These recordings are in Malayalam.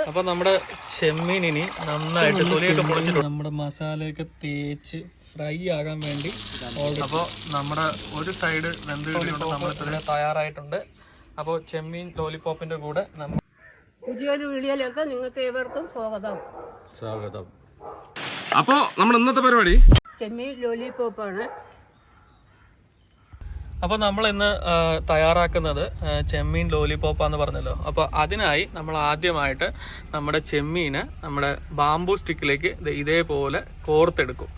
അപ്പോൾ നമ്മുടെ ചെമ്മീൻ ഇനി നന്നായിട്ട് തൊലിയൊക്കെ പൊളിച്ചിട്ട് നമ്മുടെ മസാലയൊക്കെ തേച്ച് ഫ്രൈ ആകാൻ വേണ്ടി അപ്പോൾ നമ്മുടെ ഒരു സൈഡ് വെന്ത് നമ്മൾ തയ്യാറായിട്ടുണ്ട്. അപ്പോൾ ചെമ്മീൻ ലോലിപോപ്പിന്റെ കൂടെ പുതിയൊരു വീഡിയോയിലേക്ക് നിങ്ങൾക്ക് ഏവർക്കും സ്വാഗതം. അപ്പോൾ നമ്മുടെ ഇന്നത്തെ പരിപാടി ചെമ്മീൻ ലോലിപോപ്പാണ്. അപ്പോൾ നമ്മൾ ഇന്ന് തയ്യാറാക്കുന്നത് ചെമ്മീൻ ലോലിപോപ്പാന്ന് പറഞ്ഞല്ലോ. അപ്പോൾ അതിനായി നമ്മൾ ആദ്യമായിട്ട് നമ്മുടെ ചെമ്മീന് നമ്മുടെ ബാംബു സ്റ്റിക്കിലേക്ക് ഇതേപോലെ കോർത്തെടുക്കും.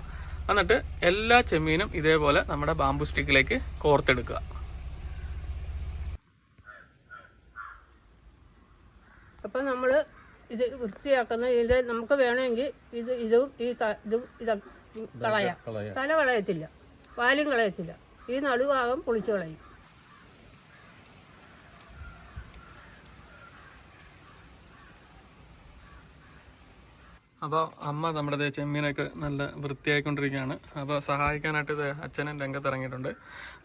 എന്നിട്ട് എല്ലാ ചെമ്മീനും ഇതേപോലെ നമ്മുടെ ബാംബു സ്റ്റിക്കിലേക്ക് കോർത്തെടുക്കുക. അപ്പം നമ്മൾ ഇത് വൃത്തിയാക്കുന്ന ഇത് നമുക്ക് വേണമെങ്കിൽ ഇതും കളയാം. തല കളയത്തില്ല, പാലും കളയത്തില്ല, ഈ നടുഭാഗം പൊളിച്ചു കളയും. അപ്പോൾ അമ്മ നമ്മുടെ ചെമ്മീനൊക്കെ നല്ല വൃത്തിയായിക്കൊണ്ടിരിക്കുകയാണ്. അപ്പോൾ സഹായിക്കാനായിട്ട് ഇത് അച്ഛനും രംഗത്തിറങ്ങിയിട്ടുണ്ട്.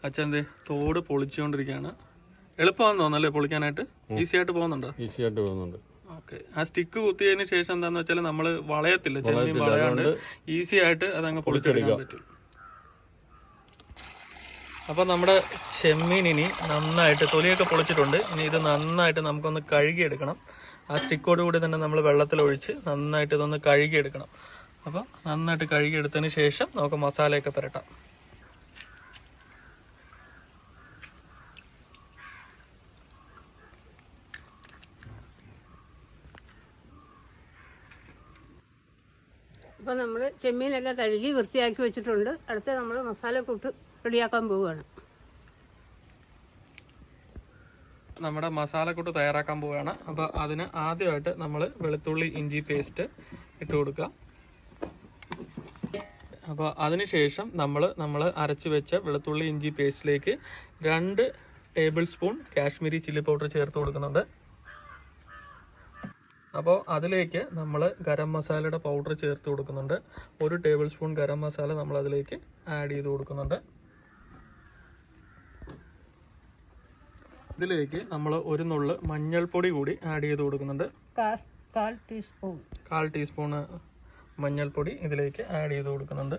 അച്ഛൻ തോട് പൊളിച്ചുകൊണ്ടിരിക്കുകയാണ്. എളുപ്പമാണെന്ന് തോന്നുന്നല്ലേ പൊളിക്കാനായിട്ട്? ഈസി ആയിട്ട് പോകുന്നുണ്ട്. ഓക്കെ. ആ സ്റ്റിക്ക് കുത്തിയതിന് ശേഷം എന്താണെന്ന് വെച്ചാൽ നമ്മൾ വളയത്തില്ല, ചെമ്മീൻ വളയാണ്ട് ഈസി ആയിട്ട് അതങ്ങ് പൊളിച്ചെടുക്കാൻ പറ്റും. അപ്പോൾ നമ്മുടെ ചെമ്മീൻ ഇനി നന്നായിട്ട് തൊലിയൊക്കെ പൊളിച്ചിട്ടുണ്ട്. ഇനി ഇത് നന്നായിട്ട് നമുക്കൊന്ന് കഴുകിയെടുക്കണം. ആ സ്റ്റിക്കോട് കൂടി തന്നെ നമ്മൾ വെള്ളത്തിലൊഴിച്ച് നന്നായിട്ട് ഇതൊന്ന് കഴുകിയെടുക്കണം. അപ്പോൾ നന്നായിട്ട് കഴുകിയെടുത്തതിന് ശേഷം നമുക്ക് മസാലയൊക്കെ പുരട്ടാം. അപ്പോൾ നമ്മൾ ചെമ്മീനെല്ലാം കഴുകി വൃത്തിയാക്കി വെച്ചിട്ടുണ്ട്. അടുത്ത നമ്മൾ മസാലക്കൂട്ട് റെഡിയാക്കാൻ പോവുകയാണ്. നമ്മുടെ മസാലക്കൂട്ട് തയ്യാറാക്കാൻ പോവുകയാണ്. അപ്പോൾ അതിന് ആദ്യമായിട്ട് നമ്മൾ വെളുത്തുള്ളി ഇഞ്ചി പേസ്റ്റ് ഇട്ട് കൊടുക്കുക. അപ്പോൾ അതിനുശേഷം നമ്മൾ അരച്ച് വെച്ച വെളുത്തുള്ളി ഇഞ്ചി പേസ്റ്റിലേക്ക് 2 table spoon Kashmiri chilli powder ചേർത്ത് കൊടുക്കുന്നുണ്ട്. അപ്പോൾ അതിലേക്ക് നമ്മൾ ഗരം മസാലയുടെ പൗഡർ ചേർത്ത് കൊടുക്കുന്നുണ്ട്. 1 ടേബിൾ സ്പൂൺ ഗരം മസാല നമ്മൾ അതിലേക്ക് ആഡ് ചെയ്ത് കൊടുക്കുന്നുണ്ട്. ഇതിലേക്ക് നമ്മൾ 1 നുള്ള് മഞ്ഞൾപ്പൊടി കൂടി ആഡ് ചെയ്ത് കൊടുക്കുന്നുണ്ട്. 1/4 ടീസ്പൂണ് മഞ്ഞൾപ്പൊടി ഇതിലേക്ക് ആഡ് ചെയ്ത് കൊടുക്കുന്നുണ്ട്.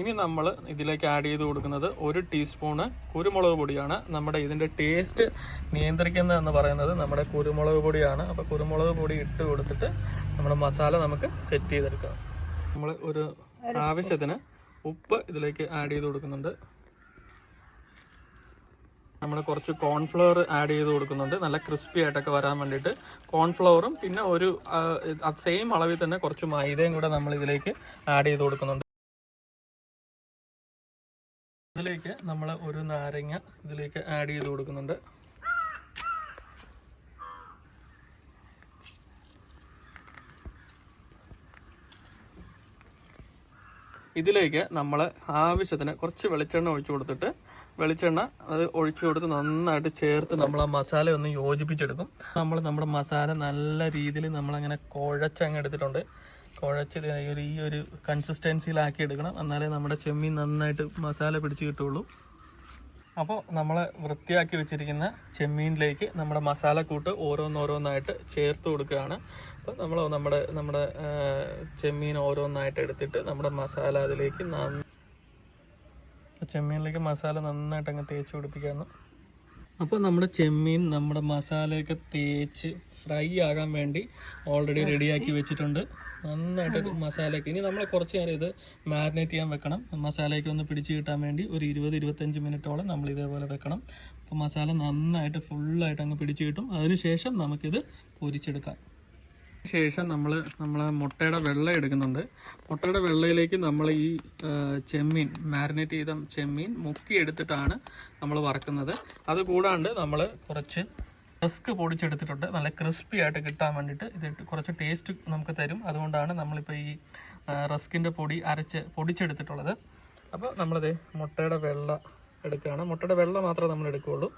ഇനി നമ്മൾ ഇതിലേക്ക് ആഡ് ചെയ്ത് കൊടുക്കുന്നത് 1 ടീസ്പൂണ് കുരുമുളക് പൊടിയാണ്. നമ്മുടെ ഇതിൻ്റെ ടേസ്റ്റ് നിയന്ത്രിക്കുന്നതെന്ന് പറയുന്നത് നമ്മുടെ കുരുമുളക് പൊടിയാണ്. അപ്പോൾ കുരുമുളക് പൊടി ഇട്ട് കൊടുത്തിട്ട് നമ്മുടെ മസാല നമുക്ക് സെറ്റ് ചെയ്തെടുക്കാം. നമ്മൾ ഒരു ആവശ്യത്തിന് ഉപ്പ് ഇതിലേക്ക് ആഡ് ചെയ്ത് കൊടുക്കുന്നുണ്ട്. നമ്മൾ കുറച്ച് കോൺഫ്ലവർ ആഡ് ചെയ്ത് കൊടുക്കുന്നുണ്ട്, നല്ല ക്രിസ്പി ആയിട്ടൊക്കെ വരാൻ വേണ്ടിയിട്ട്. കോൺഫ്ലവറും പിന്നെ ഒരു സെയിം അളവിൽ തന്നെ കുറച്ച് മൈദയും കൂടെ നമ്മൾ ഇതിലേക്ക് ആഡ് ചെയ്ത് കൊടുക്കുന്നുണ്ട്. ഇതിലേക്ക് നമ്മൾ ഒരു നാരങ്ങ ഇതിലേക്ക് ആഡ് ചെയ്ത് കൊടുക്കുന്നുണ്ട്. ഇതിലേക്ക് നമ്മൾ ആവശ്യത്തിന് കുറച്ച് വെളിച്ചെണ്ണ ഒഴിച്ചു കൊടുത്തിട്ട് അത് ഒഴിച്ചു കൊടുത്ത് നന്നായിട്ട് ചേർത്ത് നമ്മൾ ആ മസാല ഒന്ന് യോജിപ്പിച്ചെടുക്കും. നമ്മുടെ മസാല നല്ല രീതിയിൽ നമ്മളങ്ങനെ കുഴച്ചങ്ങ് എടുത്തിട്ടുണ്ട്. കുഴച്ച് ഈ ഒരു കൺസിസ്റ്റൻസിയിലാക്കി എടുക്കണം. എന്നാലേ നമ്മുടെ ചെമ്മീൻ നന്നായിട്ട് മസാല പിടിച്ച് കിട്ടുള്ളൂ. അപ്പോൾ നമ്മൾ വൃത്തിയാക്കി വെച്ചിരിക്കുന്ന ചെമ്മീനിലേക്ക് നമ്മുടെ മസാലക്കൂട്ട് ഓരോന്നോരോന്നായിട്ട് ചേർത്ത് കൊടുക്കുകയാണ്. അപ്പോൾ നമ്മുടെ ചെമ്മീൻ ഓരോന്നായിട്ട് എടുത്തിട്ട് നമ്മുടെ മസാല അതിലേക്ക് ചെമ്മീനിലേക്ക് മസാല നന്നായിട്ട് അങ്ങ് തേച്ച് പിടിപ്പിക്കുകയാണ്. അപ്പോൾ നമ്മുടെ ചെമ്മീൻ നമ്മുടെ മസാലയൊക്കെ തേച്ച് ഫ്രൈ ആകാൻ വേണ്ടി ഓൾറെഡി റെഡിയാക്കി വെച്ചിട്ടുണ്ട്. നന്നായിട്ട് മസാലയൊക്കെ ഇനി നമ്മൾ കുറച്ച് നേരം ഇത് മാരിനേറ്റ് ചെയ്യാൻ വെക്കണം. മസാലയൊക്കെ ഒന്ന് പിടിച്ച് കിട്ടാൻ വേണ്ടി ഒരു 20-25 മിനിറ്റോളം നമ്മൾ ഇതേപോലെ വെക്കണം. അപ്പോൾ മസാല നന്നായിട്ട് ഫുള്ളായിട്ട് അങ്ങ് പിടിച്ച് കിട്ടും. അതിനുശേഷം നമുക്കിത് പൊരിച്ചെടുക്കാം. ശേഷം നമ്മൾ മുട്ടയുടെ വെള്ള എടുക്കുന്നുണ്ട്. മുട്ടയുടെ വെള്ളയിലേക്ക് നമ്മൾ ഈ ചെമ്മീൻ മാരിനേറ്റ് ചെയ്ത ചെമ്മീൻ മുക്കി എടുത്തിട്ടാണ് നമ്മൾ വറക്കുന്നത്. അതുകൂടാണ്ട് നമ്മൾ കുറച്ച് റസ്ക് പൊടിച്ചെടുത്തിട്ടുണ്ട്. നല്ല ക്രിസ്പി ആയിട്ട് കിട്ടാൻ വേണ്ടിയിട്ട് ഇത് കുറച്ച് ടേസ്റ്റ് നമുക്ക് തരും. അതുകൊണ്ടാണ് നമ്മളിപ്പോൾ ഈ റസ്കിൻ്റെ പൊടിച്ചെടുത്തിട്ടുള്ളത്. അപ്പോൾ നമ്മളിത് മുട്ടയുടെ വെള്ള എടുക്കുകയാണ്. മുട്ടയുടെ വെള്ള മാത്രമേ നമ്മൾ എടുക്കുകയുള്ളൂ,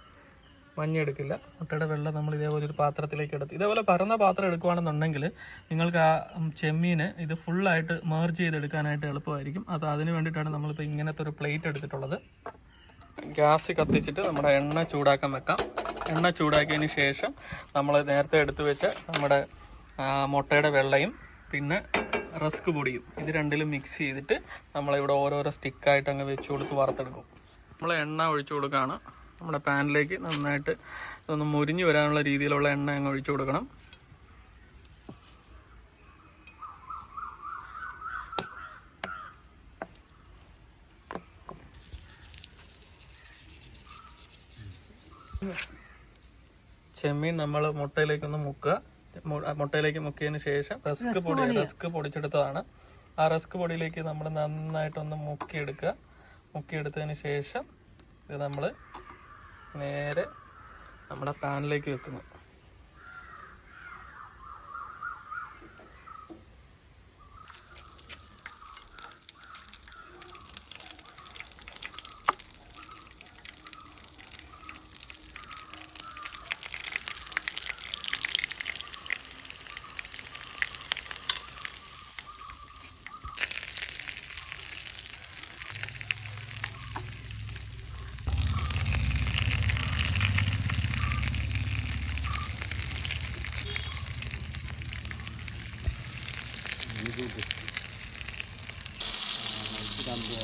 മഞ്ഞ എടുക്കില്ല. മുട്ടയുടെ വെള്ള നമ്മൾ ഇതേപോലെ ഒരു പാത്രത്തിലേക്ക് എടുത്ത് ഇതേപോലെ പരന്ന പാത്രം എടുക്കുകയാണെന്നുണ്ടെങ്കിൽ നിങ്ങൾക്ക് ആ ചെമ്മീന് ഇത് ഫുള്ളായിട്ട് മേർജ് ചെയ്തെടുക്കാനായിട്ട് എളുപ്പമായിരിക്കും. അതിന് വേണ്ടിയിട്ടാണ് നമ്മളിപ്പോൾ ഇങ്ങനത്തെ ഒരു പ്ലേറ്റ് എടുത്തിട്ടുള്ളത്. ഗ്യാസ് കത്തിച്ചിട്ട് നമ്മുടെ എണ്ണ ചൂടാക്കാൻ വെക്കാം. എണ്ണ ചൂടാക്കിയതിന് ശേഷം നമ്മൾ നേരത്തെ എടുത്തു വെച്ച നമ്മുടെ മുട്ടയുടെ വെള്ളയും പിന്നെ റസ്ക് പൊടിയും ഇത് രണ്ടിലും മിക്സ് ചെയ്തിട്ട് നമ്മളിവിടെ ഓരോരോ സ്റ്റിക്കായിട്ട് അങ്ങ് വെച്ച് കൊടുത്ത് വറുത്തെടുക്കും. നമ്മൾ എണ്ണ ഒഴിച്ചു കൊടുക്കുകയാണ്. നമ്മുടെ പാനിലേക്ക് നന്നായിട്ട് ഇതൊന്ന് മുരിഞ്ഞു വരാനുള്ള രീതിയിലുള്ള എണ്ണ അങ്ങ് ഒഴിച്ചു കൊടുക്കണം. ചെമ്മീൻ നമ്മൾ മുട്ടയിലേക്കൊന്ന് മുക്കുക. മുട്ടയിലേക്ക് മുക്കിയതിന് ശേഷം റസ്ക് പൊടിച്ചെടുത്തതാണ്. ആ റസ്ക് പൊടിയിലേക്ക് നമ്മൾ നന്നായിട്ടൊന്ന് മുക്കിയെടുക്കുക. മുക്കിയെടുത്തതിന് ശേഷം ഇത് നമ്മൾ നേരെ നമ്മുടെ പാനിലേക്ക് വെക്കുന്നു.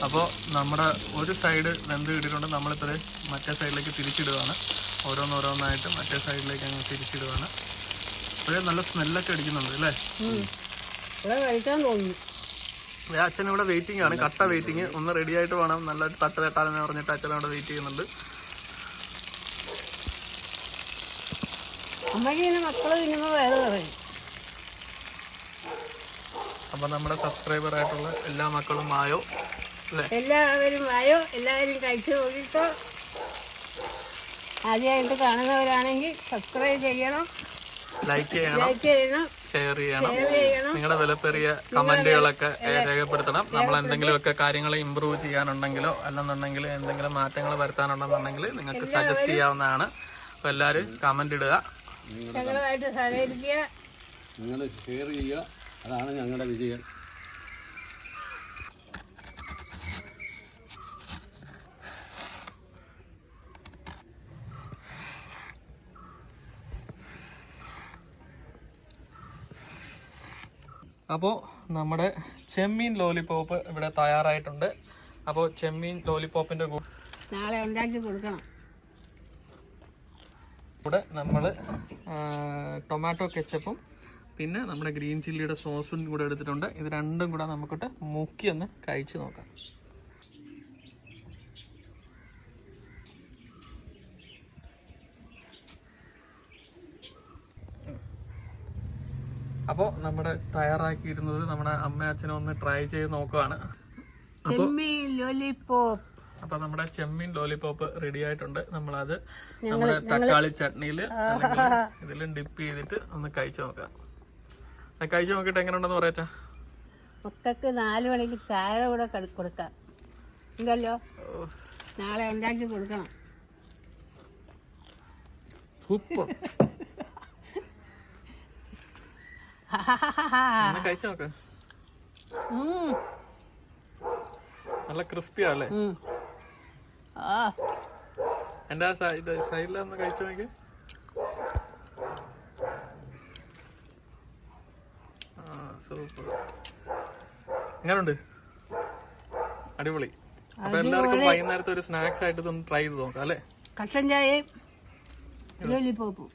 അപ്പോൾ നമ്മുടെ ഒരു സൈഡ് വെന്ത് കിട്ടിയിട്ടുണ്ട്. നമ്മളിപ്പോൾ മറ്റേ സൈഡിലേക്ക് തിരിച്ചിടുകയാണ്. ഓരോന്നോരോന്നായിട്ട് മറ്റേ സൈഡിലേക്ക് അങ്ങ് തിരിച്ചിടുകയാണ്. ഇപ്പോഴേ നല്ല സ്മെല്ലൊക്കെ അടിക്കുന്നുണ്ട് അല്ലേ? കഴിക്കാൻ തോന്നുന്നു. അച്ഛൻ ഇവിടെ വെയിറ്റിംഗ് ആണ്, കട്ട വെയിറ്റിംഗ്. ഒന്ന് റെഡി ആയിട്ട് വേണം നല്ല തട്ട് തട്ടാലെന്ന് പറഞ്ഞിട്ട് അച്ഛൻ അവിടെ വെയിറ്റ് ചെയ്യുന്നുണ്ട്. മക്കള് തിന്നുമ്പോൾ വേറെ പറയും. അപ്പൊ നമ്മുടെ സബ്സ്ക്രൈബർ ആയിട്ടുള്ള എല്ലാ മക്കളും ആയോ അല്ലേ? എല്ലാവരും ആയോ, എല്ലാവരും കഴിച്ചു നോക്കിക്കോ. ആദ്യമായിട്ട് കാണുന്നവരാണെങ്കിൽ സബ്സ്ക്രൈബ് ചെയ്യണം, ലൈക്ക് ലൈക്ക് ചെയ്യണം, ഷെയർ ചെയ്യണം. ചെയ്യണം. നിങ്ങളുടെ വിലപ്പേറിയ കമന്റുകളൊക്കെ രേഖപ്പെടുത്തണം. നമ്മൾ എന്തെങ്കിലുമൊക്കെ കാര്യങ്ങൾ ഇമ്പ്രൂവ് ചെയ്യാനുണ്ടെങ്കിലോ അല്ലെന്നുണ്ടെങ്കിൽ എന്തെങ്കിലും മാറ്റങ്ങൾ വരുത്താനുണ്ടെന്നുണ്ടെങ്കിൽ നിങ്ങൾക്ക് സജസ്റ്റ് ചെയ്യാവുന്നതാണ്. അപ്പൊ എല്ലാവരും കമന്റ് ഇടുക, ഞങ്ങളുമായിട്ട് സഹകരിക്കുക, നിങ്ങൾ ഷെയർ ചെയ്യുക. അതാണ് ഞങ്ങളുടെ വിജയം. അപ്പോൾ നമ്മുടെ ചെമ്മീൻ ലോലിപോപ്പ് ഇവിടെ തയ്യാറായിട്ടുണ്ട്. അപ്പോൾ ചെമ്മീൻ ലോലിപോപ്പിൻ്റെ നാളെ ഉണ്ടാക്കി കൊടുക്കണം. കൂടെ നമ്മൾ ടൊമാറ്റോ കെച്ചപ്പും പിന്നെ നമ്മുടെ ഗ്രീൻ ചില്ലിയുടെ സോസും കൂടെ എടുത്തിട്ടുണ്ട്. ഇത് രണ്ടും കൂടെ നമുക്കിട്ട് മുക്കി ഒന്ന് കഴിച്ച് നോക്കാം. അപ്പോൾ നമ്മുടെ തയ്യാറാക്കിയിരുന്നത് നമ്മുടെ അമ്മ അച്ഛനും ഒന്ന് ട്രൈ ചെയ്ത് നോക്കുകയാണ്. അപ്പോൾ നമ്മുടെ ചെമ്മീൻ ലോലിപോപ്പ് റെഡി ആയിട്ടുണ്ട്. നമ്മളത് നമ്മുടെ തക്കാളി ചട്നിയിൽ ഇതിലും ഡിപ്പ് ചെയ്തിട്ട് ഒന്ന് കഴിച്ചു നോക്കാം. കഴിച്ചു നോക്കിയിട്ട് എങ്ങനെയുണ്ടെന്ന് പറയാച്ചാ? മക്കൾക്ക് 4 മണിക്ക് ചായ കൂടെ കൊടുക്കാം. എന്തല്ലോ നാളെ ഉണ്ടാക്കി കൊടുക്കണം. സൂപ്പർ. കഴിച്ചു നോക്ക. നല്ല ക്രിസ്പിയാല്ലേ? എന്റെ ആ സൈഡിലൊന്ന് കഴിച്ചു നോക്കി. സൂപ്പർ. എങ്ങനുണ്ട്? അടിപൊളി. അപ്പൊ എല്ലാവർക്കും വൈകുന്നേരത്തെ ഒരു സ്നാക്സ് ആയിട്ട് ഇതൊന്ന് ട്രൈ ചെയ്ത് നോക്കാം അല്ലേ? കട്ടൻ ചായയും ലോലിപോപ്പും.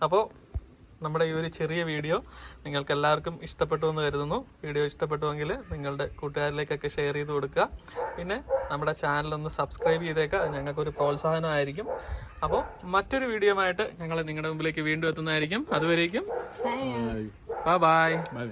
അപ്പോൾ നമ്മുടെ ഈ ഒരു ചെറിയ വീഡിയോ നിങ്ങൾക്ക് എല്ലാവർക്കും ഇഷ്ടപ്പെട്ടു എന്ന് കരുതുന്നു. വീഡിയോ ഇഷ്ടപ്പെട്ടുവെങ്കിൽ നിങ്ങളുടെ കൂട്ടുകാരിലേക്കൊക്കെ ഷെയർ ചെയ്ത് കൊടുക്കുക. പിന്നെ നമ്മുടെ ചാനലൊന്ന് സബ്സ്ക്രൈബ് ചെയ്തേക്കുക. ഞങ്ങൾക്കൊരു പ്രോത്സാഹനമായിരിക്കും. അപ്പോൾ മറ്റൊരു വീഡിയോ ആയിട്ട് ഞങ്ങൾ നിങ്ങളുടെ മുമ്പിലേക്ക് വീണ്ടും എത്തുന്നതായിരിക്കും. അതുവരേക്കും ബൈ ബൈ.